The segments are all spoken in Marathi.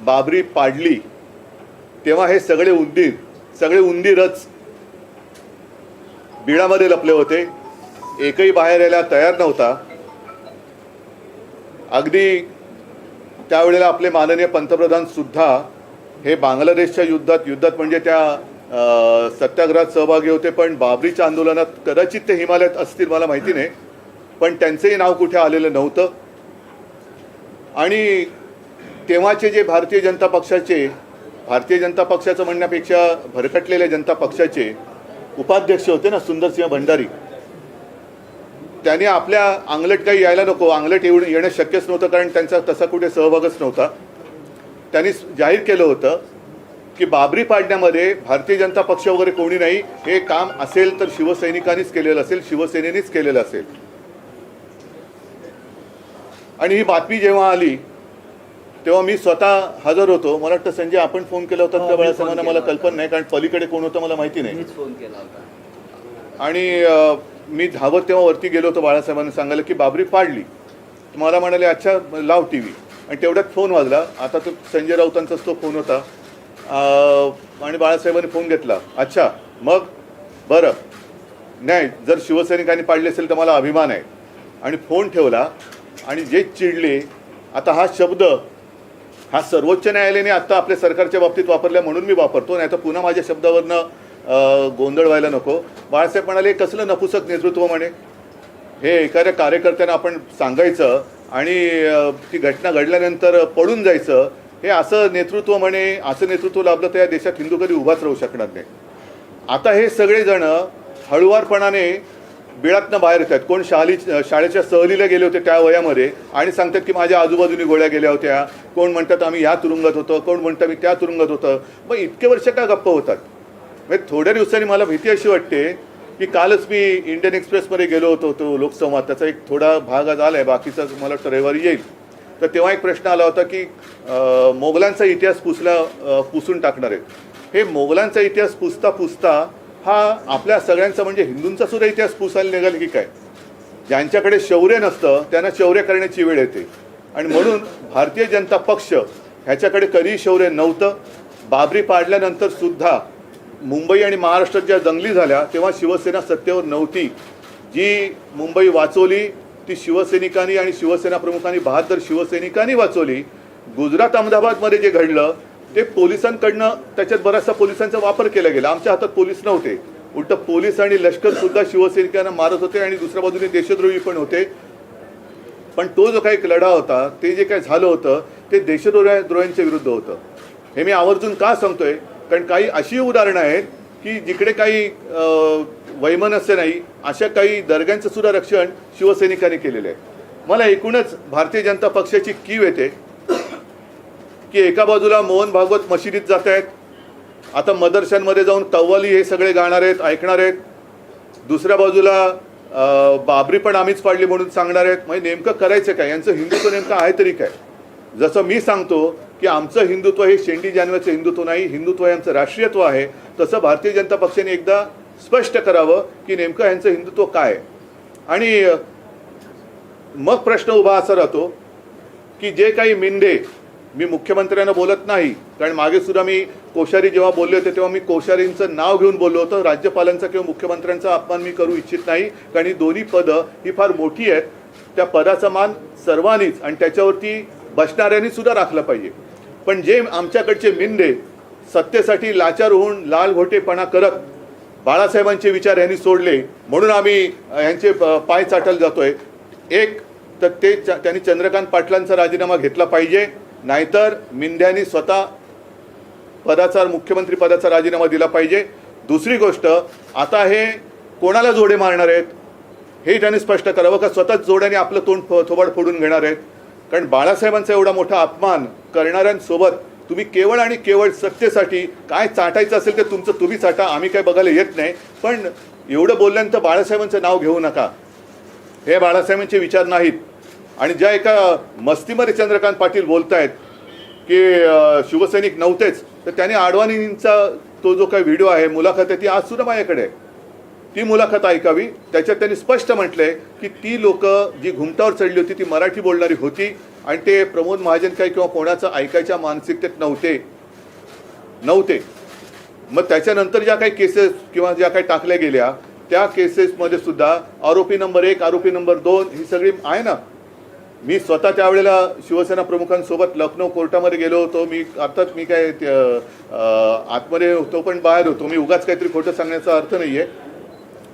बाबरी पाडली तेव्हा हे सगळे उंदीरच बिळामध्ये लपले होते. एकही बाहेर यायला तयार नव्हता. अगदी त्यावेळेला आपले माननीय पंतप्रधान सुद्धा हे बांगलादेशच्या युद्धात म्हणजे त्या सत्याग्रहात सहभागी होते. पण बाबरीच्या आंदोलनात कदाचित ते हिमालयात असतील, मला माहिती नाही, पण त्यांचंही नाव कुठे आलेलं नव्हतं. आणि तेव्हाचे जे भारतीय जनता पक्षाचं म्हणण्यापेक्षा भरकटलेल्या जनता पक्षाचे उपाध्यक्ष होते ना, सुंदरसिंह भंडारी, त्यांनी आपल्या अंगलट काही यायला नको, अंगलट येणं शक्यच नव्हतं, कारण त्यांचा तसा कुठे सहभागच नव्हता. त्यांनी जाहीर केलं होतं की बाबरी पाडण्यामध्ये भारतीय जनता पक्ष वगैरे कोणी नाही, हे काम असेल तर शिवसैनिकांनीच केलेलं असेल, शिवसेनेनेच केलेलं असेल. आणि ही बातमी जेव्हा आली तेव्हा मी स्वतः हजर होतो. मला वाटतं संजय आपण फोन केला होता त्या बाळासाहेबांना, मला कल्पना नाही, कारण पलीकडे कोण होतं मला माहिती नाही. फोन केला होता आणि मी धावत तेव्हा वरती गेलो होतो बाळासाहेबांना सांगायला की बाबरी पाडली. मला म्हणाले अच्छा लाव टी व्ही. आणि तेवढ्यात फोन वाजला. आता तो संजय राऊतांचाच तो फोन होता. आणि बाळासाहेबांनी फोन घेतला. अच्छा मग बरं, नाही जर शिवसैनिकांनी पाडले असेल तर मला अभिमान आहे. आणि फोन ठेवला. आणि जे चिडले, आता हा शब्द हा सर्वोच्च न्यायालयाने आता आपल्या सरकारच्या बाबतीत वापरला म्हणून मी वापरतो, नाही तर पुन्हा माझ्या शब्दावरनं गोंधळ व्हायला नको. बाळासाहेब म्हणाले कसलं नपुसक नेतृत्व म्हणे, हे एखाद्या कार्यकर्त्यांना आपण सांगायचं आणि ती घटना घडल्यानंतर पळून जायचं, हे असं नेतृत्व म्हणे. असं नेतृत्व लाभलं तर या देशात हिंदू कधी उभाच राहू शकणार नाही. आता हे सगळेजण हळुवारपणाने बिळातनं बाहेर येत आहेत. कोण शाळेच्या सहलीला गेले होते त्या वयामध्ये आणि सांगतात की माझ्या आजूबाजूनी गोळ्या गेल्या होत्या, कोण म्हणतात आम्ही या तुरुंगात होतो, कोण म्हणतात मी त्या तुरुंगात होतं. मग इतके वर्ष का गप्प होतात? म्हणजे थोड्या दिवसांनी मला भीती अशी वाटते की कालच मी इंडियन एक्सप्रेसमध्ये गेलो होतो, तो लोकसंवाद, त्याचा एक थोडा भाग आज आला आहे, बाकीचा मला वाटतं रविवारी येईल. तर तेव्हा एक प्रश्न आला होता की मोगलांचा इतिहास पुसून टाकणार आहेत. हे मोगलांचा इतिहास पुसता हा आपल्या सगळ्यांचा म्हणजे हिंदूंचा सुद्धा इतिहास पुसायला निघाल की काय? ज्यांच्याकडे शौर्य नसतं त्यांना शौर्य करण्याची वेळ येते. आणि म्हणून भारतीय जनता पक्ष ह्याच्याकडे कधीही शौर्य नव्हतं. बाबरी पाडल्यानंतर सुद्धा मुंबई आणि महाराष्ट्रात ज्या दंगली झाल्या तेव्हा शिवसेना सत्तेवर नव्हती. जी मुंबई वाचवली ती शिवसैनिकांनी आणि शिवसेना प्रमुखांनी, बहादर शिवसैनिकांनी वाचवली. गुजरात अहमदाबादमध्ये जे घडलं ते पोलिसांकडनं, त्याच्यात बराचसा पोलिसांचा वापर केला गेला. आमच्या हातात पोलीस नव्हते, उलट पोलीस आणि लष्कर सुद्धा शिवसैनिकांना मारत होते आणि दुसऱ्या बाजूने देशद्रोही पण होते. पण तो जो काही लढा होता, ते जे काही झालं होतं ते देशद्रोह्यांच्या विरुद्ध होतं. हे मी आवर्जून का सांगतोय? कारण काही अशी उदाहरणं आहेत की जिकडे काही वैमनस्य नाही, अशा काही दर्ग्यांचं सुद्धा रक्षण शिवसैनिकांनी केलेलं आहे. मला एकूणच भारतीय जनता पक्षाची कीव येते की एका बाजूला मोहन भागवत मशिदीत जात आहेत, आता मदरशांमध्ये जाऊन कव्वाली हे सगळे गाणार आहेत, ऐकणार आहेत. दुसऱ्या बाजूला बाबरी पण आम्हीच पाडली म्हणून सांगणार आहेत. म्हणजे नेमकं करायचं काय? यांचं हिंदुत्व नेमकं आहे तरी काय? जसं मी सांगतो की आमचं हिंदुत्व हे शेंडी जानव्याचं हिंदुत्व नाही, हिंदुत्व हे आमचं राष्ट्रीयत्व आहे, तसं भारतीय जनता पक्षाने एकदा स्पष्ट करावं की नेमकं यांचं हिंदुत्व काय आहे. आणि मग प्रश्न उभा असा राहतो की जे काही मिंडे, मी मुख्यमंत्र्यांना बोलत नाही, कारण मागे सुद्धा मी कोश्यारी जेव्हा बोलले होते तेव्हा मी कोश्यारींचं नाव घेऊन बोललो होतो. राज्यपालांचा किंवा मुख्यमंत्र्यांचा अपमान मी करू इच्छित नाही, कारण ही दोन्ही पदं ही फार मोठी आहेत. त्या पदाचा मान सर्वांनीच आणि त्याच्यावरती बसणाऱ्यांनी सुद्धा राखला पाहिजे. पण जे आमच्याकडचे मिंडे सत्तेसाठी लाचार होऊन लालघोटेपणा करत बाळासाहेबांचे विचार यांनी सोडले म्हणून आम्ही यांचे पाय चाटायला जातोय. एक तर त्यांनी चंद्रकांत पाटलांचा राजीनामा घेतला पाहिजे, नाहीतर मिंड्यांनी स्वतः मुख्यमंत्री पदाचा राजीनामा दिला पाहिजे. दुसरी गोष्ट, आता हे कोणाला जोडे मारणार आहेत हे त्यांनी स्पष्ट करावं का स्वतःच जोड्याने आपलं तोंड थोबाड फोडून घेणार आहेत? कारण बाळासाहेबांचा एवढा मोठा अपमान करणाऱ्यांसोबत तुम्ही केवळ आणि केवळ सत्तेसाठी काय चाटायचं असेल ते तुमचं तुम्ही चाटा, आम्ही काय बघायला येत नाही. पण एवढं बोलल्यानंतर बाळासाहेबांचं नाव घेऊ नका. हे बाळासाहेबांचे विचार नाहीत. आणि ज्या एका मस्तीमध्ये चंद्रकांत पाटील बोलत आहेत की शिवसैनिक नव्हतेच, तर त्याने आडवाणींचा तो जो काही व्हिडिओ आहे, मुलाखत आहे, ती आज सुद्धा माझ्याकडे आहे, ती मुलाखत ऐकावी. त्याच्यात त्यांनी स्पष्ट म्हटलंय की ती लोक जी घुमटावर चढली होती ती मराठी बोलणारी होती आणि ते प्रमोद महाजन काय किंवा कोणाचं ऐकायच्या मानसिकतेत नव्हते. मग त्याच्यानंतर ज्या काही केसेस किंवा ज्या काही टाकल्या गेल्या त्या केसेसमध्ये सुद्धा आरोपी नंबर 1, आरोपी नंबर 2 ही सगळी आहे ना. मी स्वतः त्यावेळेला शिवसेना प्रमुखांसोबत लखनौ कोर्टामध्ये गेलो होतो. अर्थात मी काय आतमध्ये होतो पण बाहेर होतो. मी उगाच काहीतरी खोटं सांगण्याचा अर्थ नाही आहे.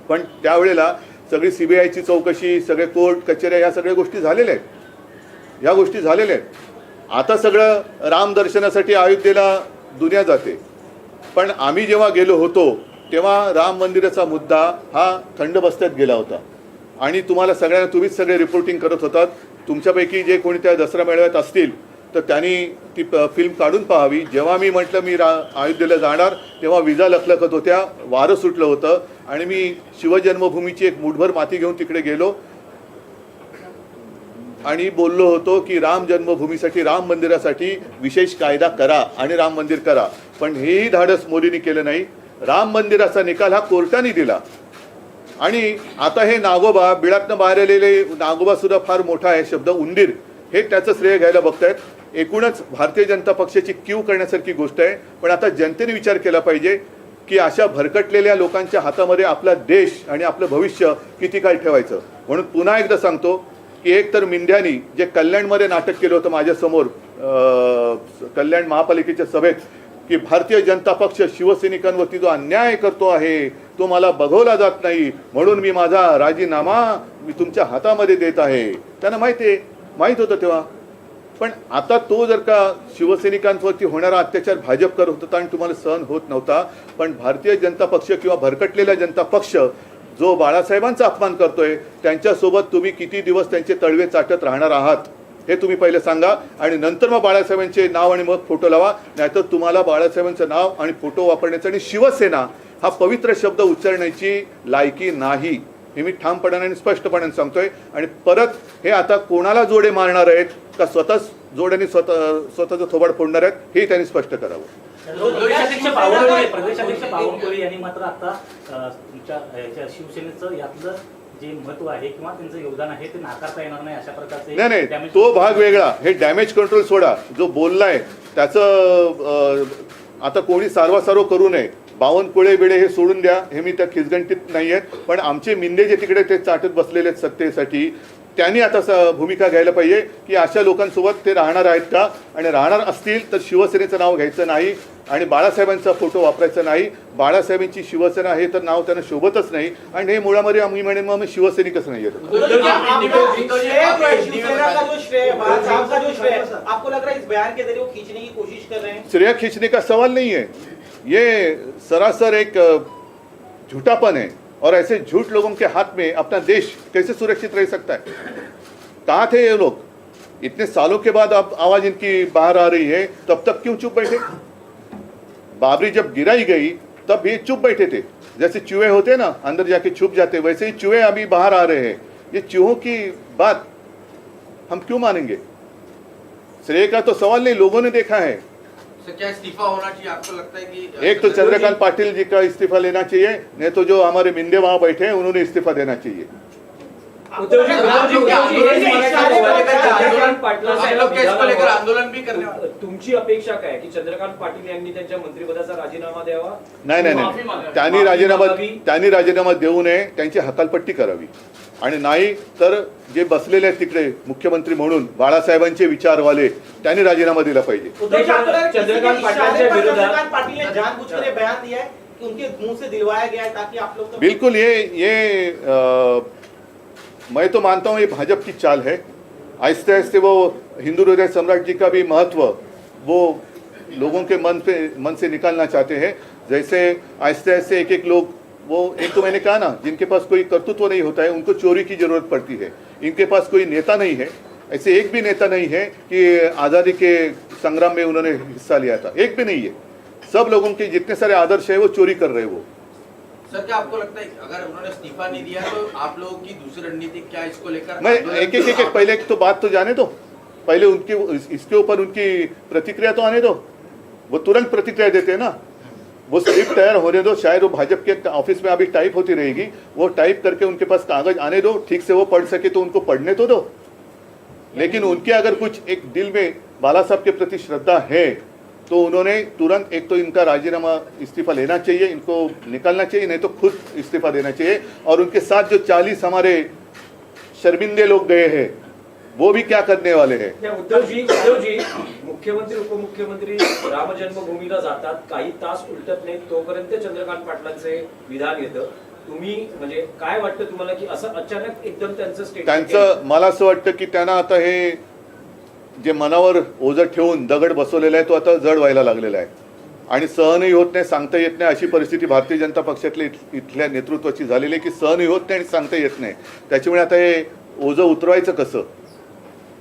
पण त्यावेळेला सगळी CBIची चौकशी, सगळे कोर्ट कचेऱ्या ह्या सगळ्या गोष्टी झालेल्या आहेत. आता सगळं रामदर्शनासाठी अयोध्येला दुनिया जाते. पण आम्ही जेव्हा गेलो होतो तेव्हा राम मंदिराचा मुद्दा हा थंड बस्त्यात गेला होता. आणि तुम्हाला सगळ्यांना तुम्हीच सगळे रिपोर्टिंग करत होतात. तुमच्यापैकी जे कोणी त्या दसरा मेळाव्यात असतील तर त्यांनी ती फिल्म काढून पाहावी. जेव्हा मी म्हटलं मी अयोध्येला जाणार तेव्हा विजा लखलखत होत्या, वारं सुटलं होतं. आणि मी शिवजन्मभूमीची एक मुठभर माती घेऊन तिकडे गेलो आणि बोललो होतो की राम जन्मभूमीसाठी, राम मंदिरासाठी विशेष कायदा करा आणि राम मंदिर करा. पण हेही धाडस मोदींनी केलं नाही. राम मंदिराचा निकाल हा कोर्टाने दिला. आणि आता हे नागोबा, बिळातनं बाहेर आलेले नागोबा सुद्धा फार मोठा आहे शब्द, उंदीर, हे त्याचं श्रेय घ्यायला बघतायत. एकूणच भारतीय जनता पक्षाची कीव करण्यासारखी गोष्ट आहे. पण आता जनतेने विचार केला पाहिजे की अशा भरकटलेल्या लोकांच्या हातामध्ये आपला देश आणि आपलं भविष्य किती काळ ठेवायचं. म्हणून पुन्हा एकदा सांगतो की एक तर मिंध्यानी जे कल्याणमध्ये नाटक केलं होतं माझ्यासमोर कल्याण महापालिकेच्या सभेत, की भारतीय जनता पक्ष शिवसैनिकांवरती जो अन्याय करतो आहे तो मला बघवला जात नाही, म्हणून मी माझा राजीनामा तुमच्या हातामध्ये देत आहे. त्यांना माहीत होतं तेव्हा. पण आता तो जर का शिवसैनिकांवरती होणारा अत्याचार भाजप करत होता आणि तुम्हाला सहन होत नव्हता, पण भारतीय जनता पक्ष किंवा भरकटलेला जनता पक्ष जो बाळासाहेबांचा अपमान करतोय त्यांच्यासोबत तुम्ही किती दिवस त्यांचे तळवे चाटत राहणार आहात हे तुम्ही पहिले सांगा. आणि नंतर मग बाळासाहेबांचे नाव आणि मग फोटो लावा. नाहीतर तुम्हाला बाळासाहेबांचं नाव आणि फोटो वापरण्याचं आणि शिवसेना हा पवित्र शब्द उच्चारण्याची लायकी नाही, हे मी ठामपणाने आणि स्पष्टपणाने सांगतोय. आणि परत हे आता कोणाला जोडे मारणार आहेत का स्वतःच जोड्यांनी स्वतःचं थोबाड फोडणार आहेत हे त्यांनी स्पष्ट करावं. प्रदेशाध्यक्ष बावनकुळे यांनी मात्र आता तुमच्या शिवसेनेचं यातलं जे महत्व आहे किंवा त्यांचं योगदान आहे ते नाकारता येणार नाही अशा प्रकारचे. नाही, तो भाग वेगळा. हे डॅमेज कंट्रोल सोडा. जो बोललाय त्याचं आता कोणी सारवासारव करू नये. बावनकुळे बिळे हे सोडून द्या, हे मी त्या खिचगंटीत नाही आहेत. पण आमचे मिंदे जे तिकडे ते चाटत बसलेले आहेत सत्तेसाठी, त्यांनी आता भूमिका घ्यायला पाहिजे की अशा लोकांसोबत ते राहणार आहेत का, आणि राहणार असतील तर शिवसेनेचं नाव घ्यायचं नाही आणि बाळासाहेबांचा फोटो वापरायचा नाही. बाळासाहेबांची शिवसेना हे तर नाव त्यांना शोभतच नाही. आणि हे मुळामध्ये आम्ही म्हणेन मग शिवसैनिकच नाही येत. श्रेय खींचने का सवाल नहीं है, ये सरासर एक झूठापन है. और ऐसे झूठ लोगों के हाथ में अपना देश कैसे सुरक्षित रह सकता है. कहाँ थे ये लोग इतने सालों के बाद? अब आवाज इनकी बाहर आ रही है, तब तक क्यों चुप बैठे? बाबरी जब गिराई गई तब ये चुप बैठे थे. जैसे चूहे होते ना अंदर जाके छुप जाते, वैसे ही चूहे अभी बाहर आ रहे हैं. ये चूहों की बात हम क्यों मानेंगे? श्रेय का तो सवाल नहीं, लोगों ने देखा है. क्या इस्तीफा होना चाहिए आपको लगता है कि? एक तो चंद्रकांत पाटिल जी का इस्तीफा लेना चाहिए, नहीं तो जो हमारे मिंदे वहां बैठे हैं उन्होंने इस्तीफा देना चाहिए. आंदोलन भी करने वाले. तुमची अपेक्षा काय की चंद्रकांत पाटील यांनी त्यांच्या मंत्रिपदाचा राजीनामा द्यावा? नाही, त्यांनी राजीनामा देऊ नये, त्यांची हकालपट्टी करावी. आणि नाही तर जे बसलेले आहेत तिकडे मुख्यमंत्री म्हणून बाळासाहेबांचे विचारवाले, त्यांनी राजीनामा दिला पाहिजे. चंद्रकांत पाटिल ने जानबूझकर बयान दिया है कि उनके मुंह से दिलवाया गया है ताकि आप लोग. बिल्कुल, ये मैं तो मानता हूँ ये भाजपा की चाल है. आहिस्ते आहिस्ते वो हिंदू हृदय सम्राट जी का भी महत्व वो लोगों के मन से निकालना चाहते हैं. जैसे आहिस्ते आहिस्ते एक एक लोग, वो एक तो मैंने कहा ना, जिनके पास कोई कर्तृत्व नहीं होता है उनको चोरी की जरूरत पड़ती है. इनके पास कोई नेता नहीं है, ऐसे एक भी नेता नहीं है कि आज़ादी के संग्राम में उन्होंने हिस्सा लिया था, एक भी नहीं है. सब लोगों के जितने सारे आदर्श है वो चोरी कर रहे हैं वो. सर, क्या आपको लगता है अगर उन्होंने इस्तीफा नहीं दिया तो आप लोगों की दूसरी रणनीति क्या इसको लेकर? मैं एक पहले तो बात तो जाने दो, पहले उनकी इसके ऊपर उनकी प्रतिक्रिया तो आने दो. वो तुरंत प्रतिक्रिया देते हैं ना, वो स्क्रिप्ट तैयार होने दो. शायद वो भाजपा के ऑफिस में अभी टाइप होती रहेगी, वो टाइप करके उनके पास कागज आने दो, ठीक से वो पढ़ सके तो उनको पढ़ने तो दो. लेकिन उनके अगर कुछ एक दिल में बाला साहब के प्रति श्रद्धा है तो उन्होंने तुरंत एक तो इनका राजीनामा इस्तीफा लेना चाहिए, इनको निकालना चाहिए, नहीं तो खुद इस्तीफा देना चाहिए। और उनके साथ जो 40 हमारे शर्मिंदे लोग गए हैं वो भी क्या करने वाले हैं। उद्धवजी मुख्यमंत्री उपमुख्यमंत्री राम जन्मभूमीला जातात, काही तास उलटत नाही तोपर्यंत चंद्रकांत पाटलांचे विधान येतं। तुम्ही म्हणजे काय वाटतं तुम्हाला की असं अचानक एकदम त्यांचं स्टेटमेंट? त्यांचं मला असं वाटतं की त्यांना आता हे जे मनावर ओझं ठेवून दगड बसवलेला आहे तो आता जड व्हायला लागलेला आहे आणि सहनही होत नाही, सांगता येत नाही। अशी परिस्थिती भारतीय जनता पक्षातल्या इथल्या नेतृत्वाची झालेली आहे की सहनही होत नाही आणि सांगता येत नाही। त्याच्यामुळे आता हे ओझं उतरवायचं कसं?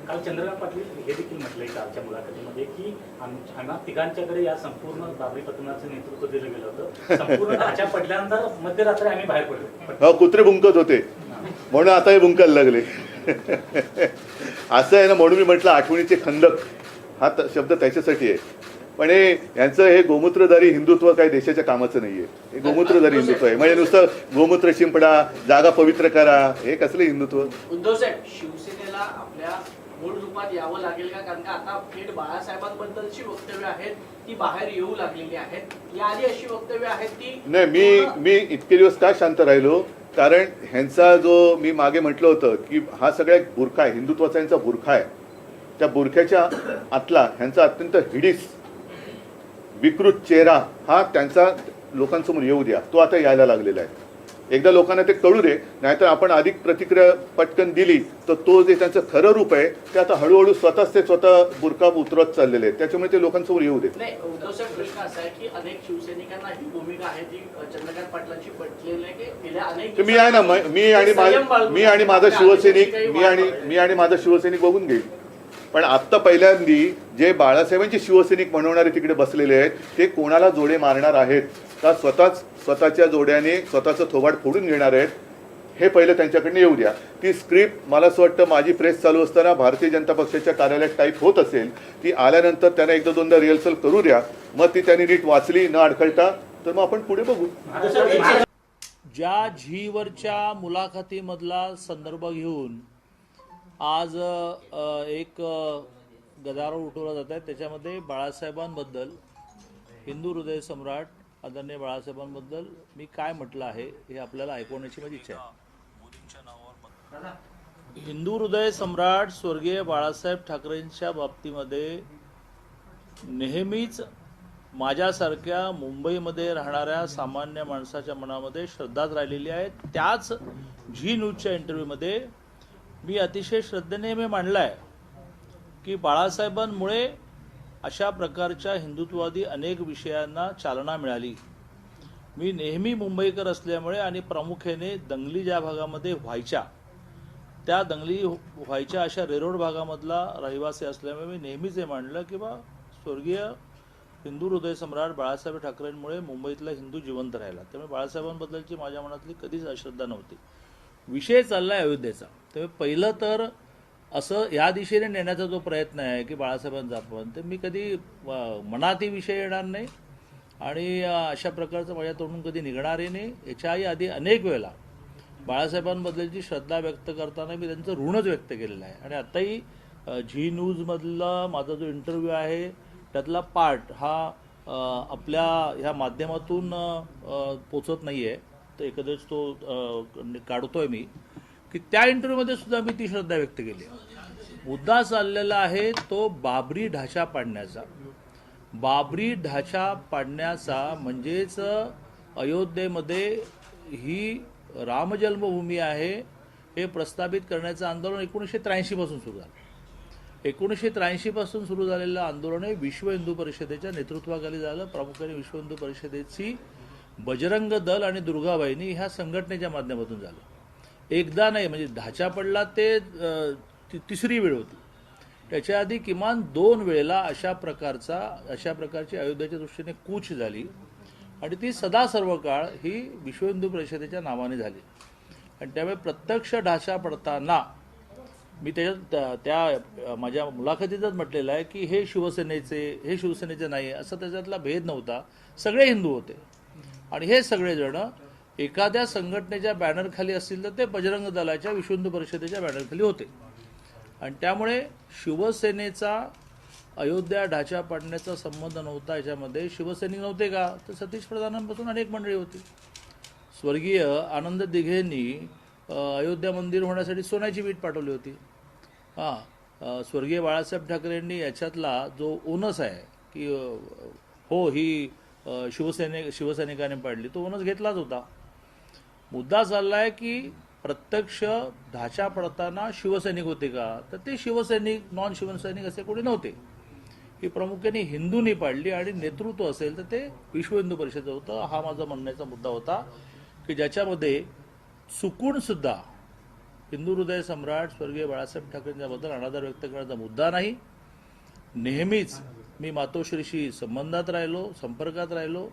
काल चंद्रकांत पाटील हे देखील म्हटलंय कालच्या मुलाखतीमध्ये की आम्हा तिघांच्याकडे या संपूर्ण बाबरी प्रकरणाचं नेतृत्व दिलं गेलं होतं, संपूर्ण ढाच्या पडल्यानंतर मध्यरात्री आम्ही बाहेर पडलो। कुत्रे भुंकत होते म्हणून आता हे भुंकायला लागले असं आहे ना। म्हणून मी म्हटलं आठवणीचे खंदक हा शब्द त्याच्यासाठी आहे। पण हे यांचं हे गोमूत्रधारी हिंदुत्व काही देशाच्या कामाचं नाहीये। हे गोमूत्रधारी हिंदुत्व आहे, म्हणजे नुसतं गोमूत्र शिंपडा, जागा पवित्र करा, हे कसलं हिंदुत्व? उद्धव साहेब, शिवसेनेला आपल्या मूळ रूपात यावं लागेल का? कारण का आता थेट बाळासाहेबांबद्दलची वक्तव्य आहेत ती बाहेर येऊ लागलेली आहेत, याआधी अशी वक्तव्य आहेत ती नाही। मी इतके दिवस का शांत राहिलो? कारण ह्यांचा जो मी मागे म्हटलं होतं की हा सगळा एक बुरखा आहे, हिंदुत्वाचा यांचा बुरखा आहे। त्या बुरख्याच्या आतला ह्यांचा अत्यंत हिडीस विकृत चेहरा हा त्यांचा लोकांसमोर येऊ द्या, तो आता यायला लागलेला आहे। एकदा लोकांना ते कळू दे, नाहीतर आपण अधिक प्रतिक्रिया पटकन दिली तर तो जे त्यांचं खरं रूप आहे ते आता हळूहळू स्वतः बुरका उतरत चाललेले आहेत। त्याच्यामुळे ते लोकांसमोर येऊ दे। नाही, उद्धव साहेब, प्रश्न असा आहे की अनेक शिवसैनिकांना ही भूमिका आहे ती चंद्रकांत पाटलांची पटलेली आहे की गेल्या अनेक मी आहे ना, मी आणि माझा शिवसैनिक बघून घेईल। पण आत्ता पहिल्यांदी जे बाळासाहेबांचे शिवसैनिक म्हणवणारे तिकडे बसलेले आहेत ते कोणाला जोडे मारणार आहेत का स्वतःच्या जोड्याने स्वतःचं थोबाड फोडून घेणार आहेत, हे पहिलं त्यांच्याकडनं येऊ द्या। ती स्क्रिप्ट मला असं वाटतं माझी प्रेस चालू असताना भारतीय जनता पक्षाच्या कार्यालयात टाईप होत असेल, ती आल्यानंतर त्यांना एकदा दोनदा रिहर्सल करू द्या, मग ती त्यांनी नीट वाचली न अडखळता तर मग आपण पुढे बघू। ज्या झीवरच्या मुलाखतीमधला संदर्भ घेऊन आज एक गदारोळ उठवला जात आहे, त्याच्यामध्ये बाळासाहेबांबद्दल, हिंदू हृदय सम्राट आदरणीय बाळासाहेबांबद्दल मी काय म्हटलं आहे हे आपल्याला ऐकवण्याची माझी इच्छा आहे। हिंदू हृदय सम्राट स्वर्गीय बाळासाहेब ठाकरेंच्या बाबतीमध्ये नेहमीच माझ्यासारख्या मुंबईमध्ये राहणाऱ्या सामान्य माणसाच्या मनामध्ये श्रद्धाच राहिलेली आहे। त्याच झी न्यूजच्या इंटरव्ह्यूमध्ये मी अतिशय श्रद्धेने मी मांडलं आहे की बाळासाहेबांमुळे अशा प्रकारच्या हिंदुत्ववादी अनेक विषयांना चालना मिळाली। मी नेहमी मुंबईकर असल्यामुळे आणि प्रामुख्याने दंगली ज्या भागामध्ये व्हायच्या त्या दंगली व्हायच्या अशा रेरोड भागामधला रहिवासी असल्यामुळे मी नेहमीच हे मांडलं की बा स्वर्गीय हिंदू हृदय सम्राट बाळासाहेब ठाकरेंमुळे मुंबईतला हिंदू जिवंत राहिला। त्यामुळे बाळासाहेबांबद्दलची माझ्या मनातली कधीच अश्रद्धा नव्हती। विषय चालला आहे अयोध्येचा, त्यामुळे पहिलं तर असं या दिशेने नेण्याचा जो प्रयत्न आहे की बाळासाहेबांचा आपण, ते मी कधी मनातही विषय येणार नाही आणि अशा प्रकारचं माझ्या तोंडून कधी निघणारही नाही। याच्याही आधी अनेक वेळेला बाळासाहेबांबद्दलची श्रद्धा व्यक्त करताना मी त्यांचं ऋणच व्यक्त केलेलं आहे आणि आत्ताही झी न्यूजमधला माझा जो इंटरव्ह्यू आहे त्यातला पार्ट हा आपल्या ह्या माध्यमातून पोचत नाही आहे, तर एकंदरीत तो काढतोय मी की त्या इंटरव्ह्यूमध्ये सुद्धा मी ती श्रद्धा व्यक्त केली आहे। मुद्दा चाललेला आहे तो बाबरी ढाचा पाडण्याचा। बाबरी ढाचा पाडण्याचा म्हणजेच अयोध्येमध्ये ही रामजन्मभूमी आहे हे प्रस्थापित करण्याचं आंदोलन 1983 पासून सुरू झालं। 1983 पासून सुरू झालेलं आंदोलन हे विश्व हिंदू परिषदेच्या नेतृत्वाखाली झालं। प्रामुख्याने विश्व हिंदू परिषदेची बजरंग दल आणि दुर्गाबाईंनी ह्या संघटनेच्या माध्यमातून झालं। एकदा नाही, म्हणजे ढाचा पडला ते तिसरी वेळ होती। त्याच्या आधी किमान 2 वेळेला अशा प्रकारची अयोध्येच्या दृष्टीने कूच झाली आणि ती सदा सर्व काळ ही विश्व हिंदू परिषदेच्या नावाने झाली। आणि त्यामुळे प्रत्यक्ष ढाचा पडताना मी त्या माझ्या मुलाखतीतच म्हटलेलं आहे की हे शिवसेनेचे नाही असं त्याच्यातला भेद नव्हता, सगळे हिंदू होते आणि हे सगळेजण एखाद्या संघटनेच्या बॅनरखाली असतील तर ते बजरंग दलाच्या विश्व हिंदू परिषदेच्या बॅनरखाली होते आणि त्यामुळे शिवसेनेचा अयोध्या ढाचा पाडण्याचा संबंध नव्हता. याच्यामध्ये शिवसैनिक नव्हते का, तर सतीश प्रधानांपासून अनेक मंडळी होती. स्वर्गीय आनंद दिघेंनी अयोध्या मंदिर होण्यासाठी सोन्याची वीट पाठवली होती. स्वर्गीय बाळासाहेब ठाकरेंनी याच्यातला जो ओनस आहे की हो ही शिवसैनिकांनी पाडली, तो ओनस घेतलाच होता. मुद्दा चालला आहे की प्रत्यक्ष ढाचा पडताना शिवसैनिक होते का, तर ते शिवसैनिक नॉन शिवसैनिक असे कोणी नव्हते. ही प्रामुख्याने हिंदूंनी पाडली आणि नेतृत्व असेल तर ते विश्व हिंदू परिषद होतं. हा माझा म्हणण्याचा मुद्दा होता की ज्याच्यामध्ये चुकून सुद्धा हिंदू हृदय सम्राट स्वर्गीय बाळासाहेब ठाकरेंच्याबद्दल अनादर व्यक्त करण्याचा मुद्दा नाही. नेहमीच मी मातोश्रीशी संबंधात राहिलो, संपर्कात राहिलो.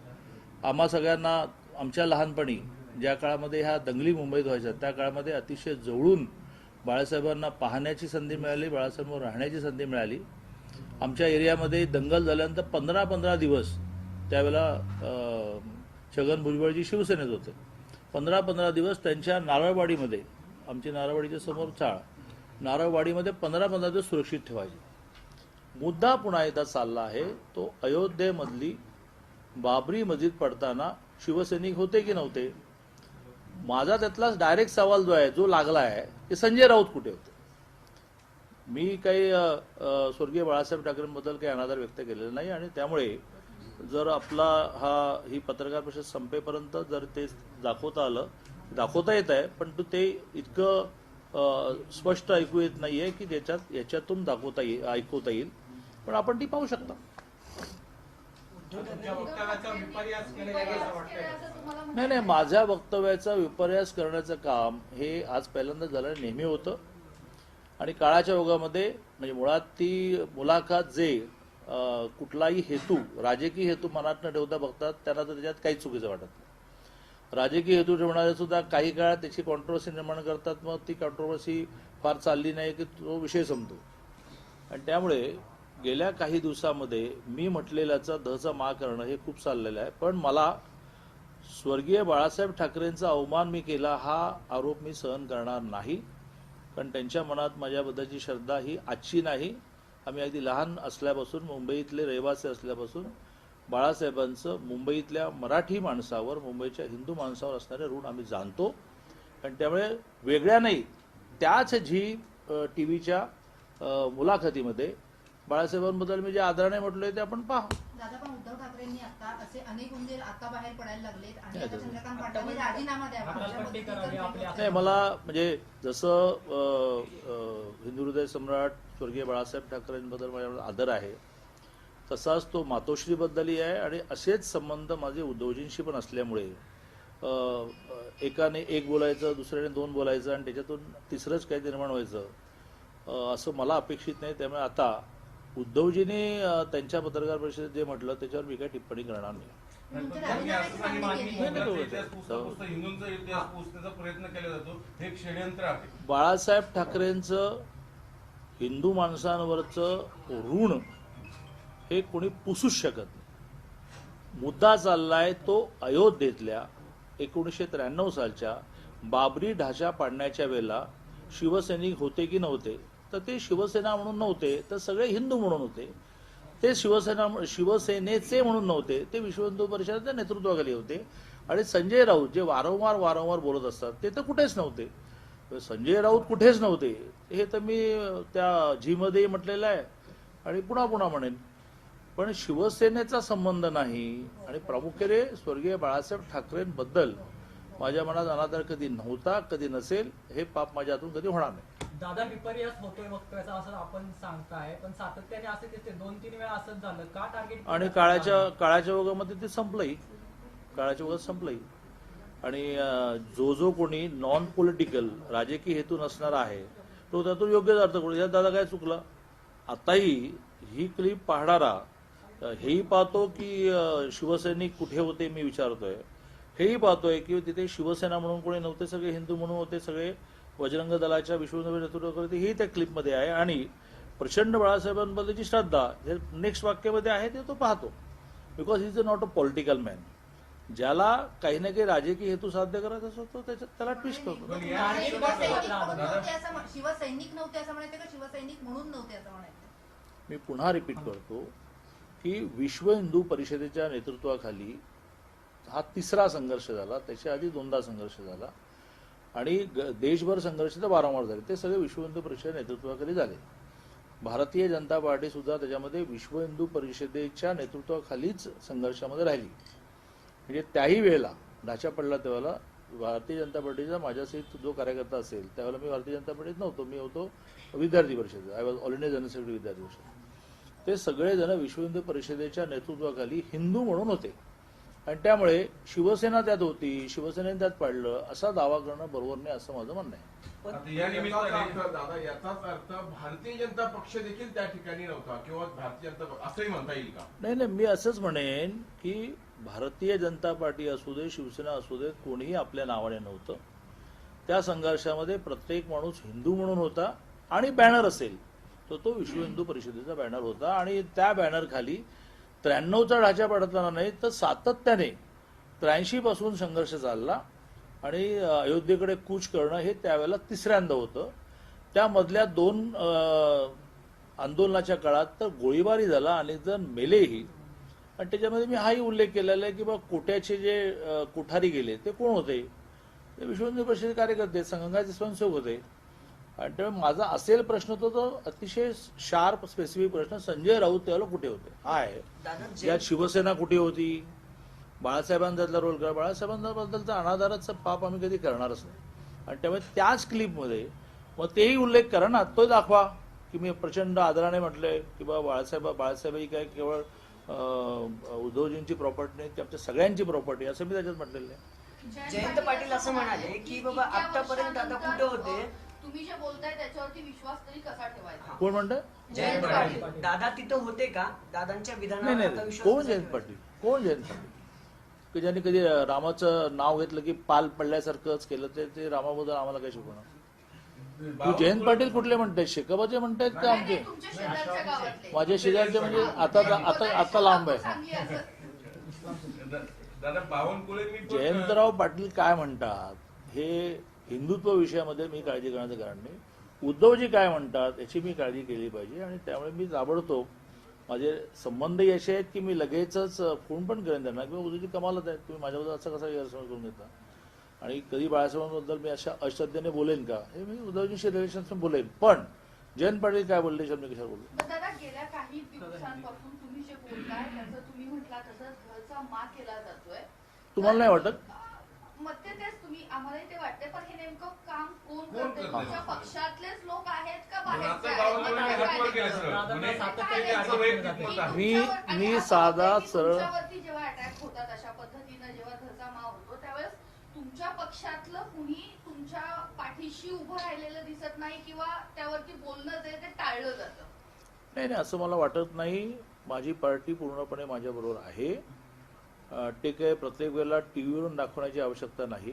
आम्हा सगळ्यांना आमच्या लहानपणी ज्या काळामध्ये ह्या दंगली मुंबईत व्हायच्या त्या काळामध्ये अतिशय जवळून बाळासाहेबांना पाहण्याची संधी मिळाली, बाळासाहेबांवर राहण्याची संधी मिळाली. आमच्या एरियामध्ये दंगल झाल्यानंतर 15 दिवस त्यावेळेला छगन भुजबळजी शिवसेनेत होते. 15 दिवस त्यांच्या नारळवाडीमध्ये, आमची नारळवाडीच्या समोर चाळ, नारळवाडीमध्ये 15 दिवस सुरक्षित ठेवायचे. मुद्दा पुन्हा एकदा चालला आहे तो अयोध्येमधली बाबरी मस्जिद पडताना शिवसैनिक होते की नव्हते. माझा त्यातला डायरेक्ट सवाल जो आहे, जो लागला आहे, की संजय राऊत कुठे होते. मी काही स्वर्गीय बाळासाहेब ठाकरेंबद्दल काही अनादर व्यक्त केलेला नाही आणि त्यामुळे जर आपला ही पत्रकार परिषद संपेपर्यंत जर ते दाखवता येत आहे, पण ते इतकं स्पष्ट ऐकू येत नाहीये की याच्यातून ऐकवता येईल, पण आपण ती पाहू शकता. नाही, माझ्या वक्तव्याचा विपर्यास करण्याचं काम हे आज पहिल्यांदा झालं, नेहमी होतं. आणि काळाच्या ओघामध्ये म्हणजे मुळात ती मुलाखत जे कुठलाही हेतू, राजकीय हेतू मनात न ठेवता बघतात त्यांना तर त्याच्यात काहीच चुकीचं वाटत नाही. राजकीय हेतू ठेवणारे सुद्धा काही काळात त्याची कॉन्ट्रोवर्सी निर्माण करतात, मग ती कॉन्ट्रोवर्सी फार चालली नाही की तो विषय संपतो. आणि त्यामुळे गेल्या काही दिवसामध्ये मी म्हटलेल्याचा दहचा मा करणं हे खूप चाललेलं आहे. पण मला स्वर्गीय बाळासाहेब ठाकरेंचा अवमान मी केला हा आरोप मी सहन करणार नाही. कारण त्यांच्या मनात माझ्याबद्दलची श्रद्धा ही आजची नाही. आम्ही अगदी लहान असल्यापासून, मुंबईतले रहिवासी असल्यापासून बाळासाहेबांचं मुंबईतल्या मराठी माणसावर, मुंबईच्या हिंदू माणसावर असणारे ऋण आम्ही जाणतो. आणि त्यामुळे वेगळ्या नाही, त्याच झी टीव्हीच्या मुलाखतीमध्ये बाळासाहेबांबद्दल मी जे आदराने म्हटलोय ते आपण पहा. दादा, पण उद्धव ठाकरेंनी आता असे अनेक उंदीर आता बाहेर पडायला लागलेत आणि आता चंद्रकांत पाटलांनी राजीनामा द्यावा. नाही, मला म्हणजे जसं हिंदू हृदय सम्राट स्वर्गीय बाळासाहेब ठाकरेंबद्दल माझ्याकडे आदर आहे, तसाच तो मातोश्रीबद्दलही आहे. आणि असेच संबंध माझे उद्धवजींशी पण असल्यामुळे एकाने एक बोलायचं, दुसऱ्याने दोन बोलायचं आणि त्याच्यातून तिसरंच काही निर्माण व्हायचं असं मला अपेक्षित नाही. त्यामुळे आता उद्धवजींनी त्यांच्या पत्रकार परिषदेत जे म्हटलं त्याच्यावर मी काही टिप्पणी करणार नाही. बाळासाहेब ठाकरेंचं हिंदू माणसांवरचं ऋण हे कोणी पुसूच शकत नाही. मुद्दा चाललाय तो अयोध्येतल्या 1993 सालच्या बाबरी ढाचा पाडण्याच्या वेळेला शिवसैनिक होते की नव्हते, तर ते शिवसेना म्हणून नव्हते, तर सगळे हिंदू म्हणून होते. ते शिवसेनेचे म्हणून नव्हते, ते विश्व हिंदू परिषदेच्या नेतृत्वाखाली होते. आणि संजय राऊत जे वारंवार बोलत असतात ते तर कुठेच नव्हते. संजय राऊत कुठेच नव्हते हे तर मी त्या झीमध्येही म्हटलेलं आहे आणि पुन्हा म्हणेन. पण शिवसेनेचा संबंध नाही. आणि प्रामुख्याने स्वर्गीय बाळासाहेब ठाकरेंबद्दल माझ्या मनात अनादर कधी नव्हता, कधी नसेल. हे पाप माझ्या हातून कधी होणार नाही. दादा, विपर्यास होतोय वक्तव्याचा असं आपण सांगताय, पण सातत्याने असं दिसते 2-3 वेळा असंच झालं का टार्गेट. आणि काळाच्या ओघामध्ये ते संपलंही, काळाच्या ओघात संपलंही. आणि जो कोणी नॉन पॉलिटिकल राजकीय हेतू नसणार आहे तो त्यातून योग्यच अर्थ करू. यात दादा काय चुकला. आताही ही क्लिप पाहणारा हेही पाहतो की शिवसैनिक कुठे होते मी विचारतोय, हेही पाहतोय की तिथे शिवसेना म्हणून कोणी नव्हते, सगळे हिंदू म्हणून होते, सगळे बजरंग दलाच्या विश्व नेतृत्व करते, ही त्या क्लिपमध्ये आहे. आणि प्रचंड बाळासाहेबांबद्दलची श्रद्धा जे नेक्स्ट वाक्यामध्ये आहे ते तो पाहतो. Because he is not a political man. ज्याला काही ना काही राजकीय हेतू साध्य करायचा असतो तो त्याला ट्विस्ट करतो. शिवसैनिक नव्हते असं म्हणायचं का शिवसैनिक म्हणून नव्हते असं म्हणायचं? मी पुन्हा रिपीट करतो की विश्व हिंदू परिषदेच्या नेतृत्वाखाली हा तिसरा संघर्ष झाला. त्याच्या आधी 2दा संघर्ष झाला आणि देशभर संघर्ष तर वारंवार झाले. ते सगळे विश्व हिंदू परिषद नेतृत्वाखाली झाले. भारतीय जनता पार्टी सुद्धा त्याच्यामध्ये विश्व हिंदू परिषदेच्या नेतृत्वाखालीच संघर्षामध्ये राहिली. म्हणजे त्याही वेळेला ढाचा पडला त्यावेळेला भारतीय जनता पार्टीचा माझ्यासहित जो कार्यकर्ता असेल त्यावेळेला मी भारतीय जनता पार्टीत नव्हतो. मी होतो विद्यार्थी परिषद. I was all India general secretary विद्यार्थी परिषद. ते सगळेजण विश्व हिंदू परिषदेच्या नेतृत्वाखाली हिंदू म्हणून होते आणि त्यामुळे शिवसेना त्यात होती, शिवसेनेने त्यात पाडलं असा दावा करणं बरोबर नाही असं माझं म्हणणं आहे. आता या निमित्ताने दादा याचाच अर्थ भारतीय जनता पक्ष देखील त्या ठिकाणी नव्हता किंवा भारतीय जनता पक्ष असंही म्हणता येईल का? नाही, मी असंच म्हणेन की भारतीय जनता पार्टी असू दे, शिवसेना असू दे, कोणीही आपल्या नावाने नव्हतं. त्या संघर्षामध्ये प्रत्येक माणूस हिंदू म्हणून होता आणि बॅनर असेल तो विश्व हिंदू परिषदेचा बॅनर होता आणि त्या बॅनर खाली 93चा ढाचा पडताना नाही तर सातत्याने 83 पासून संघर्ष चालला आणि अयोध्येकडे कूच करणं हे त्यावेळेला तिसऱ्यांदा होतं. त्यामधल्या 2 आंदोलनाच्या काळात तर गोळीबारी झाला, अनेक जण मेलेही. आणि त्याच्यामध्ये मी हाही उल्लेख केलेला आहे की बा कोट्याचे जे कोठारी गेले ते कोण होते? ते विश्व हिंदू परिषदेचे कार्यकर्ते, संघाचे स्वयंसेवक होते. आणि त्यामुळे माझा असेल प्रश्न तो अतिशय शार्प स्पेसिफिक प्रश्न, संजय राऊत त्यावेळेला कुठे होते हा आहे. यात शिवसेना कुठे होती? बाळासाहेबांचा रोल करा. बाळासाहेबांबद्दलचा अनादराचं पाप आम्ही कधी करणारच नाही. आणि त्यामुळे त्याच क्लिपमध्ये मग तेही उल्लेख करा ना, तो दाखवा की मी प्रचंड आदराने म्हटलंय की बा बाळासाहेब ही काय केवळ उद्धवजींची प्रॉपर्टी नाही, ती आमच्या सगळ्यांची प्रॉपर्टी असं मी त्याच्यात म्हटलेलं आहे. जयंत पाटील असं म्हणाले की बाबा आतापर्यंत दादा कुठे होते? तुम्ही जे बोलताय त्याच्यावरती विश्वास तरी कसा ठेवायचा? कोण म्हणतं? जयंत पाटील दादा तिथं होते का? दादांच्या विधानावर नाही, आता विश्वास कोण कसा जयंत ठेवायचा? पाटील? कोण जयंत पाटील की ज्यांनी कधी रामाचं नाव घेतलं की पाल पडल्यासारखंच केलं? ते रामाबद्दल आम्हाला काय शिकवणार? तू जयंत पाटील कुठले म्हणताय? शेकाबाचे म्हणतायत का आमचे? तुमच्या शेजारच्या गावातले. माझ्या शेजारचे म्हणजे आता लांब आहे. चांगली असं. दादा बावनकुळे मी पण- जयंतराव पाटील काय म्हणतात हे हिंदुत्व विषयामध्ये मी काळजी करण्याचं कारण नाही. उद्धवजी काय म्हणतात याची मी काळजी केली पाहिजे आणि त्यामुळे मी ताबडतोब माझे संबंधही असे आहेत की मी लगेचच फोन पण करेन त्यांना किंवा उद्धवजी कमालच आहेत, तुम्ही माझ्याबद्दल असं कसा गैरसमज करून घेता आणि कधी बाळासाहेबांबद्दल मी अशा अश्रद्धेने बोलेन का? हे मी उद्धवजीशी रिलेशन्स बोलेन. पण जयंत पाटील काय बोलले मी कशावर बोललो? दादा गेल्या काही दिवसांपासून तुम्ही जे बोलताय त्याचं तुम्ही म्हटला तसं घरचा मा केला जातोय. तुम्हाला नाही वाटत? मग तेच तुम्ही आम्हालाही ते वाटते, पण हे नेमकं काम कोण करते? तुमच्या पक्षातलेच लोक आहेत का बाहेरचे आहेत? मी साधा सरळ तुमच्यावरती जेव्हा अटॅक होतात अशा पद्धतीनं, जेव्हा घरचा मा होतो त्यावेळेस तुमच्या पक्षातलं कुणी तुमच्या पाठीशी उभं राहिलेलं दिसत नाही किंवा त्यावरती बोलणं जे ते टाळलं जातं. नाही, असं मला वाटत नाही. माझी पार्टी पूर्णपणे माझ्याबरोबर आहे. ते काय प्रत्येक वेळेला टीव्हीवरून दाखवण्याची आवश्यकता नाही.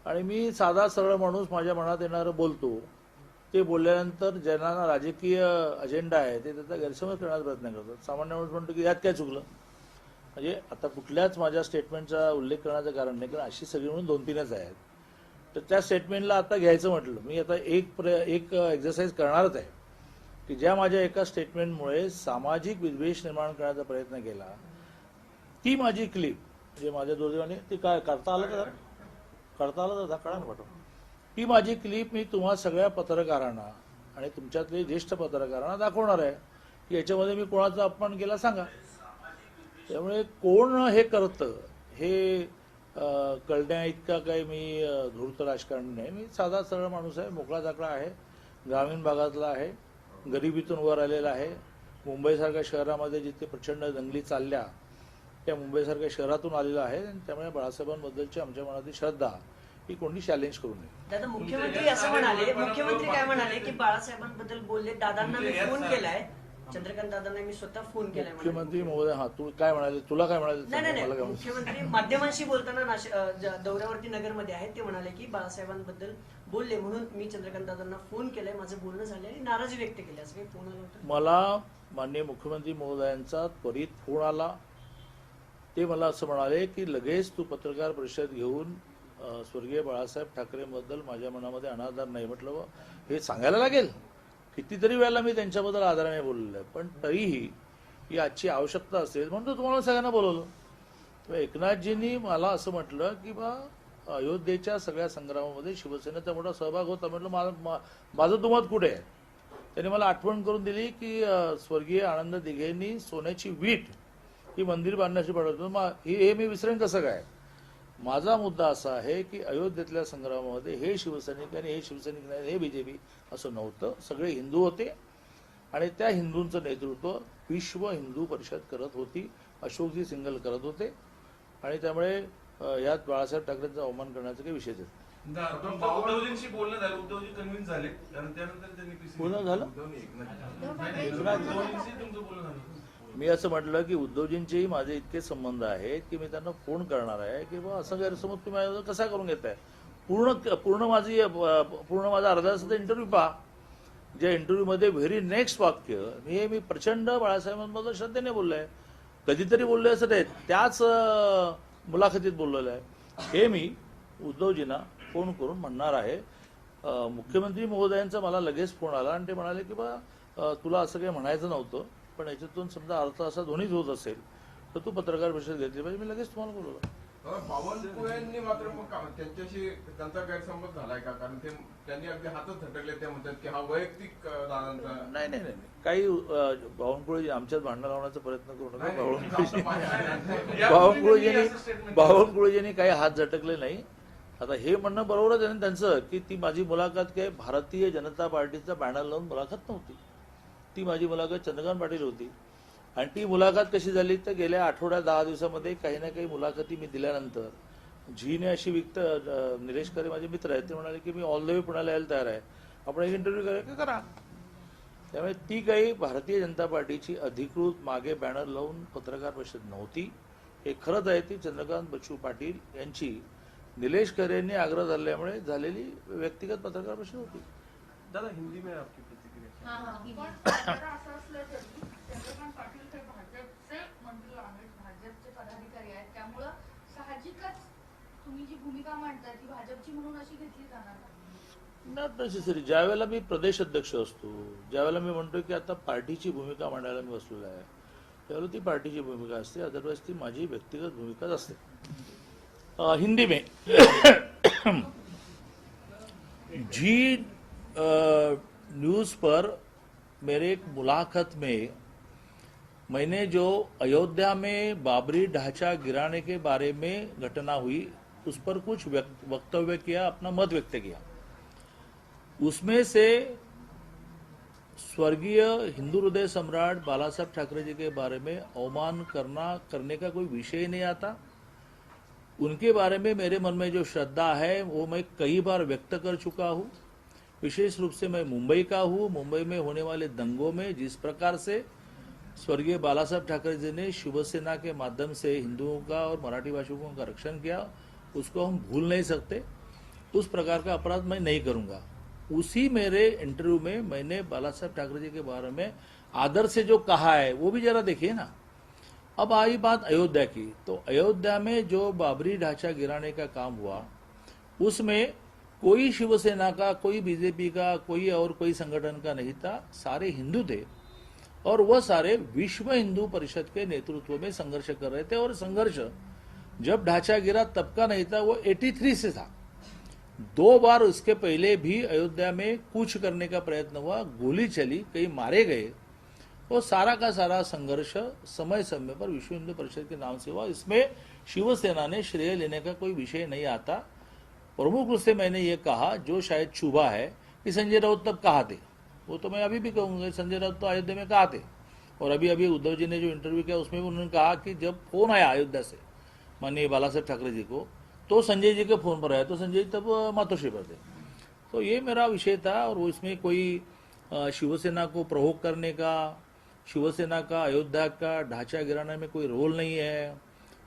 आणि मी साधा सरळ माणूस माझ्या मनात येणारं बोलतो. ते बोलल्यानंतर ज्यांना राजकीय अजेंडा आहे ते त्याचा गैरसमज करण्याचा प्रयत्न करतात. सामान्य माणूस म्हणतो की यात काय चुकलं? म्हणजे आता कुठल्याच माझ्या स्टेटमेंटचा उल्लेख करण्याचं कारण नाही, कारण अशी सगळी म्हणून 2-3च आहेत. तर त्या स्टेटमेंटला आता घ्यायचं म्हटलं मी आता एक एक्झरसाईज करणारच आहे की ज्या माझ्या एका स्टेटमेंटमुळे सामाजिक विद्वेष निर्माण करण्याचा प्रयत्न केला ती माझी क्लिप जे माझ्या दुर्दैवाने ती काय करता आलं तर कळा ना पाठव. ती माझी क्लिप मी तुम्हा सगळ्या पत्रकारांना आणि तुमच्यातले ज्येष्ठ पत्रकारांना दाखवणार आहे की याच्यामध्ये मी कोणाचा अपमान केला सांगा. त्यामुळे कोण हे करतं हे कळण्या इतका काही मी धूर्त राजकारणी नाही. मी साधा सरळ माणूस आहे, मोकळा जाकळा आहे, ग्रामीण भागातला आहे, गरिबीतून वर आलेला आहे. मुंबईसारख्या शहरामध्ये जिथे प्रचंड दंगली चालल्या त्या मुंबईसारख्या शहरातून आलेला आहे. त्यामुळे बाळासाहेबांबद्दलची आमच्या मनातील श्रद्धा ही कोणी चॅलेंज करू नये. दादा मुख्यमंत्री असं म्हणाले, मुख्यमंत्री काय म्हणाले की बाळासाहेबांबद्दल बोलले, दादांना मी फोन केलाय, चंद्रकांत दादांना मी स्वतः फोन केलाय. मुख्यमंत्री महोदय हा तू काय म्हणाले? तुला काय म्हणाले? नाही, मुख्यमंत्री माध्यमांशी बोलताना दौऱ्यावरती नगरमध्ये आहेत, ते म्हणाले की बाळासाहेबांबद्दल बोलले म्हणून मी चंद्रकांत दादांना फोन केलाय, माझं बोलणं झालं आणि नाराजी व्यक्त केली असं काही फोन आला होता? मला माननीय मुख्यमंत्री महोदयांचा त्वरित फोन आला. ते मला असं म्हणाले की लगेच तू पत्रकार परिषद घेऊन स्वर्गीय बाळासाहेब ठाकरेंबद्दल माझ्या मनामध्ये अनादर नाही. म्हटलं हे सांगायला लागेल. कितीतरी वेळेला मी त्यांच्याबद्दल आदराने बोललेलो आहे, पण तरीही ही आजची आवश्यकता असेल म्हणून तो तुम्हाला सगळ्यांना बोलवलं. तेव्हा एकनाथजींनी मला असं म्हटलं की बा अयोध्येच्या सगळ्या संग्रामामध्ये शिवसेनेचा मोठा सहभाग होता. म्हटलं माझं दुमत कुठे आहे. त्यांनी मला आठवण करून दिली की स्वर्गीय आनंद दिघेंनी सोन्याची वीट ही मंदिर बांधण्याची पाठवतो. हे मी विसरेन कसं काय. माझा मुद्दा असा आहे की अयोध्येतल्या संग्रामामध्ये हे शिवसैनिक आणि हे शिवसैनिक नाही, हे बीजेपी असं नव्हतं. सगळे हिंदू होते आणि त्या हिंदूंचं नेतृत्व विश्व हिंदू परिषद करत होती. अशोकजी सिंगल करत होते आणि त्यामुळे यात बाळासाहेब ठाकरेंचा अवमान करण्याचा काही विषयच नाही. उद्धवजींशी बोलणं झालं, उद्धवजी कन्व्हिन्स झाले आणि त्यानंतर त्यांनी बोलणं झालं? उद्धवजींशी तुमचं बोलणं झालं. मी असं म्हटलं की उद्धवजींचेही माझे इतके संबंध आहेत की मी त्यांना फोन करणार आहे की बा असं गैरसमज तुम्ही माझ्यावर कसा करून घेताय. पूर्ण माझा अर्धा तासाचा इंटरव्ह्यू पहा. ज्या इंटरव्ह्यूमध्ये व्हेरी नेक्स्ट वाक्य मी प्रचंड बाळासाहेबांबद्दल श्रद्धेने बोललो आहे. कधीतरी बोललोय असं नाही, त्याच मुलाखतीत बोललेलं आहे. हे मी उद्धवजींना फोन करून म्हणणार आहे. मुख्यमंत्री महोदयांचा मला लगेच फोन आला आणि ते म्हणाले की बा तुला असं काही म्हणायचं नव्हतं, पण याच्यातून समजा अर्थ असा दोन्हीच होत असेल तर तू पत्रकार परिषद घेतली पाहिजे. मी लगेच तुम्हाला बोलवलं. बावनकुळेंनी मात्र मग त्यांच्याशी त्यांचा गैरसमज झालाय का. कारण त्यांनी अगदी हातच झटकले. ते म्हणतात की हा वैयक्तिक दादांचा. नाही काही बावनकुळे आमच्यात भांडण लावण्याचा प्रयत्न करू नका. बावनकुळेजींनी काही हात झटकले नाही. आता हे म्हणणं बरोबरच आहे त्यांचं की ती माझी मुलाखत काय भारतीय जनता पार्टीचा बॅनर लावून मुलाखत नव्हती. ती माझी मुलाखत चंद्रकांत पाटील होती. आणि ती मुलाखत कशी झाली तर गेल्या आठवड्यात 10 दिवसामध्ये काही ना काही मुलाखती मी दिल्यानंतर झीने अशी निलेश खरे माझे मित्र आहेत, ते म्हणाले की मी ऑल द वे पुण्याला यायला तयार आहे, आपण एक इंटरव्ह्यू करा. त्यामुळे ती काही भारतीय जनता पार्टीची अधिकृत मागे बॅनर लावून पत्रकार परिषद नव्हती. हे खरंच आहे ती चंद्रकांत बच्चू पाटील यांची निलेश खरे यांनी आग्रह धरल्यामुळे झालेली व्यक्तिगत पत्रकार परिषद होती. दादा हिंदी में आपकी प्रतिक्रिया. असं असलं तरी चंद्रकांत पाटील हे भाजपचे मंत्री आहेत, भाजपचे पदाधिकारी आहेत, त्यामुळं साहजिकच तुम्ही जी भूमिका मांडताय ती भाजपची म्हणून अशी घेतली जाणार नाही. Not necessary. ज्यावेळेला मी प्रदेश अध्यक्ष असतो, ज्यावेळेला मी म्हणतो की आता पार्टीची भूमिका मांडायला मी बसलेला आहे, त्यावेळेला ती पार्टीची भूमिका असते. अदरवाईज ती माझी व्यक्तिगत भूमिकाच असते. हिंदी में जी न्यूज़ पर मेरे एक मुलाकात में मैंने जो अयोध्या में बाबरी ढांचा गिराने के बारे में घटना हुई उस पर कुछ वक्तव्य किया, अपना मत व्यक्त किया. उसमें से स्वर्गीय हिंदू हृदय सम्राट बाला साहब ठाकरे जी के बारे में अवमान करने का कोई विषय नहीं आता. उनके बारे में मेरे मन में जो श्रद्धा है वो मैं कई बार व्यक्त कर चुका हूँ. विशेष रूप से मैं मुंबई का हूँ. मुंबई में होने वाले दंगों में जिस प्रकार से स्वर्गीय बाला साहब ठाकरे जी ने शिवसेना के माध्यम से हिंदुओं का और मराठी भाषिकों का रक्षण किया, उसको हम भूल नहीं सकते. उस प्रकार का अपराध मैं नहीं करूँगा. उसी मेरे इंटरव्यू में मैंने बाला साहब ठाकरे जी के बारे में आदर से जो कहा है वो भी जरा देखिए ना. अब आई बात अयोध्या की, तो अयोध्या में जो बाबरी ढांचा गिराने का काम हुआ उसमें कोई शिवसेना का, कोई बीजेपी का, कोई संगठन का नहीं था. सारे हिंदू थे और वह सारे विश्व हिंदू परिषद के नेतृत्व में संघर्ष कर रहे थे. और संघर्ष जब ढांचा गिरा तब का नहीं था, वो 83 से था. 2 बार उसके पहले भी अयोध्या में कूच करने का प्रयत्न हुआ, गोली चली, कई मारे गए. वो सारा का सारा संघर्ष समय समय पर विश्व हिंदू परिषद के नाम से हुआ. इसमें शिवसेना ने श्रेय लेने का कोई विषय नहीं आता. प्रमुख रूप से मैंने ये कहा, जो शायद चुभा है, कि संजय राउत तब कहाँ थे. वो तो मैं अभी भी कहूँगा, संजय राउत तो अयोध्या में कहाँ थे. और अभी उद्धव जी ने जो इंटरव्यू किया उसमें भी उन्होंने कहा कि जब फोन आया अयोध्या से माननीय बाला साहब ठाकरे जी को, तो संजय जी के फोन पर आया, तो संजय जी तब मातोश्री पर थे. तो ये मेरा विषय था. और वो इसमें कोई शिवसेना को प्रोवोक करने का, शिवसेना का अयोध्या का ढांचा गिराने में कोई रोल नहीं है,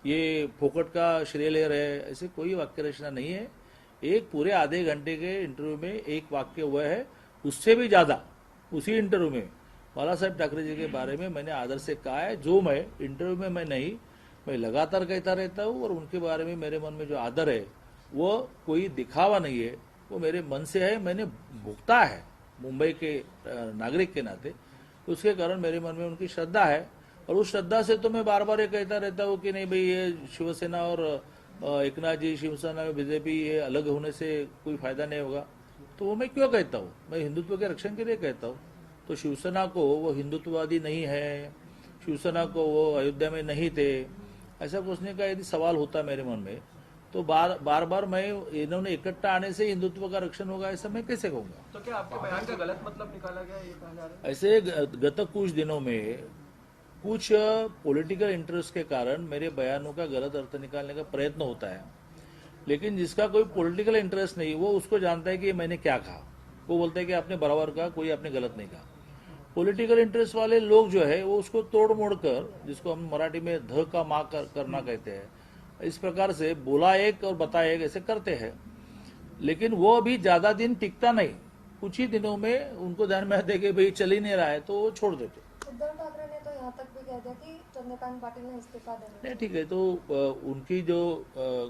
ये फोकट का श्रेय ले रहे हैं, ऐसे कोई वाक्य रचना नहीं है. एक पूरे आधे घंटे के इंटरव्यू में एक वाक्य हुआ है. उससे भी ज़्यादा उसी इंटरव्यू में बाला साहब ठाकरे जी के बारे में मैंने आदर से कहा है, जो मैं इंटरव्यू में मैं नहीं, मैं लगातार कहता रहता हूँ और उनके बारे में मेरे मन में जो आदर है वो कोई दिखावा नहीं है, वो मेरे मन से है, मैंने भुगता है मुंबई के नागरिक के नाते, उसके कारण मेरे मन में उनकी श्रद्धा है। और उस श्रद्धा से तो मैं बार बार ये कहता रहता हूँ कि नहीं भाई ये शिवसेना और एकनाथ जी शिवसेना में बीजेपी ये अलग होने से कोई फायदा नहीं होगा, तो वो मैं क्यों कहता हूँ, मैं हिंदुत्व के रक्षण के लिए कहता हूँ। तो शिवसेना को वो हिंदुत्ववादी नहीं है, शिवसेना को वो अयोध्या में नहीं थे, ऐसा पूछने का यदि सवाल होता मेरे मन में तो बार बार मैं इन्होंने इकट्ठा आने से हिंदुत्व का रक्षण होगा ऐसा मैं कैसे कहूँगा। तो क्या आपके बयान का गलत मतलब निकाला गया ये कहा जा रहा है? ऐसे गत कुछ दिनों में कुछ पॉलिटिकल इंटरेस्ट के कारण मेरे बयानों का गलत अर्थ निकालने का प्रयत्न होता है, लेकिन जिसका कोई पॉलिटिकल इंटरेस्ट नहीं वो उसको जानता है कि मैंने क्या कहा, वो बोलता है कि आपने बराबर कहा, कोई आपने गलत नहीं कहा। पॉलिटिकल इंटरेस्ट वाले लोग जो है वो उसको तोड़ मोड़ कर, जिसको हम मराठी में ध का माँ करना कहते हैं, इस प्रकार से बोला एक और बताया एक ऐसे करते हैं, लेकिन वो अभी ज्यादा दिन टिकता नहीं, कुछ ही दिनों में उनको ध्यान में आता है कि भाई चल ही नहीं रहा है तो वो छोड़ देते। उद्धव ठाकरे ने तो यहाँ तक भी कह दिया कि चंद्रकांत पाटिल ने इस्तीफा देना। नहीं ठीक है, तो उनकी जो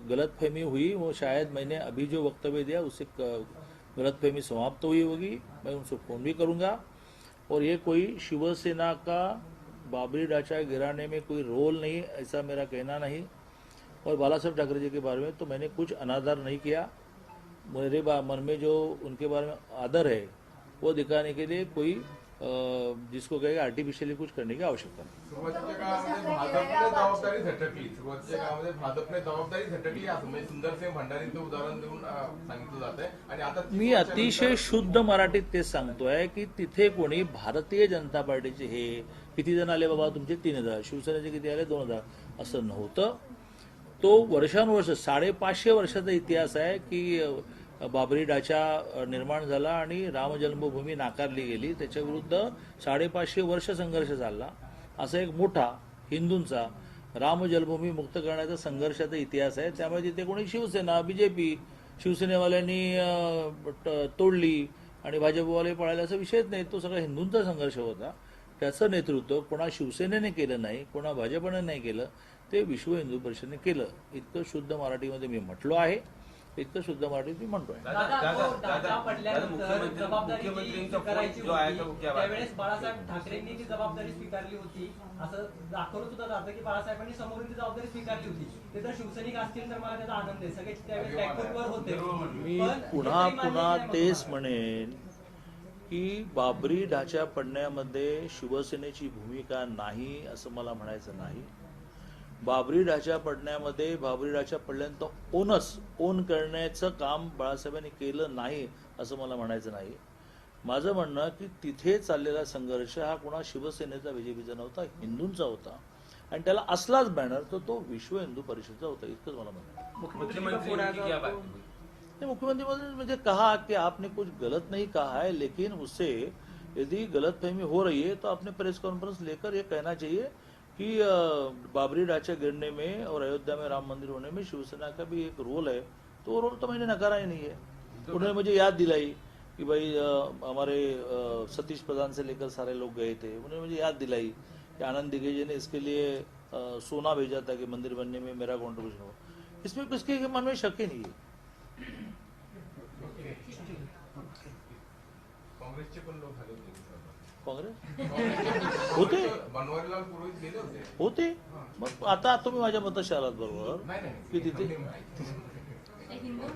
गलतफहमी हुई वो शायद मैंने अभी जो वक्तव्य दिया उससे गलतफहमी समाप्त हुई होगी। मैं उनसे फोन भी करूंगा और ये कोई शिवसेना का बाबरी ढांचा गिराने में कोई रोल नहीं, ऐसा मेरा कहना नहीं। और बाला साहब ठाकरे जी के बारे में तो मैंने कुछ अनादर नहीं किया, मेरे मन में जो उनके बारे में आदर है वो दिखाने के लिए कोई जिसको कहेगा आर्टिफिशियली कुछ करने की आवश्यकता नाही। सुरुवातीच्या काळामध्ये भाजपने जबाबदारी झटकली, सुरुवातीच्या काळामध्ये भाजपने जबाबदारी झटकली असं म्हणजे सुंदरसिंह भंडारींचं उदाहरण देऊन सांगितलं जात आहे। आणि आता मी अतिशय शुद्ध मराठीत तेच सांगतोय की तिथे कोणी भारतीय जनता पार्टीचे हे किती जण आले बाबा तुमचे 3000, शिवसेनेचे किती आले 2000 असं नव्हतं। तो वर्षानुवर्ष 550 वर्षाचा इतिहास आहे की बाबरी ढाचा निर्माण झाला आणि राम जन्मभूमी नाकारली गेली, त्याच्या विरुद्ध 550 वर्ष संघर्ष झाला। असा एक मोठा हिंदूंचा राम जन्मभूमी मुक्त करण्याचा संघर्षाचा इतिहास आहे। त्यामुळे तिथे कोणी शिवसेना बीजेपी शिवसेनेवाल्यांनी तोडली आणि भाजपवाले पळाले असा विषयच नाही, तो सगळा हिंदूंचा संघर्ष होता। त्याचं नेतृत्व कोणा शिवसेनेने केलं नाही, कोणा भाजपने नाही केलं, ते विश्व हिंदू परिषदेने केलं। इतकं शुद्ध मराठीमध्ये मी म्हटलो आहे, इतकं शुद्ध मराठीत मी म्हणतोय। त्यावेळेस बाळासाहेब ठाकरेंनी ती जबाबदारी स्वीकारली होती असं दाखवलं सुद्धा जातं की बाळासाहेबांनी समोरून ती जबाबदारी स्वीकारली होती। ते तर शिवसैनिक असतील तर मला त्याचा आनंद आहे, सगळे त्यावेळेस बॅकफुटवर होते। मी पुन्हा तेच म्हणेन की बाबरी ढाचा पडण्यामध्ये शिवसेनेची भूमिका नाही असं मला म्हणायचं नाही। बाबरी ढाचा पडण्यामध्ये बाबरी ढाचा पडल्यानंतर ओन करण्याचं काम बाळासाहेबांनी केलं नाही असं मला म्हणायचं नाही। माझं म्हणणं की तिथे चाललेला संघर्ष हा कोणा शिवसेनेचा बीजेपीचा नव्हता, हिंदूंचा होता आणि त्याला असलाच बॅनर तर तो विश्व हिंदू परिषदचा होता, इतकंच मला म्हणणं। मुख्यमंत्री मुझे कहा कि आपने कुछ गलत नहीं कहा है, लेकिन उससे यदि गलतफहमी हो रही है तो आपने प्रेस कॉन्फ्रेंस लेकर ये कहना चाहिए कि बाबरी ढांचा गिरने में और अयोध्या में राम मंदिर होने में शिवसेना का भी एक रोल है, तो वो रोल तो मैंने नकारा ही नहीं है। उन्होंने मुझे याद दिलाई कि भाई हमारे सतीश प्रधान से लेकर सारे लोग गए थे, उन्होंने मुझे याद दिलाई कि आनंद दिग्विजय ने इसके लिए सोना भेजा था कि मंदिर बनने में मेरा कॉन्ट्रीब्यूशन हो, इसमें किसके मन में शक ही नहीं है। काँग्रेसचे पण लोक झाले होते, काँग्रेस होते, बनवारीलाल पुरोहित गेले होते होते। मग आता तुम्ही माझ्या मताशी आलात बरोबर नाही की तिथे हिंदू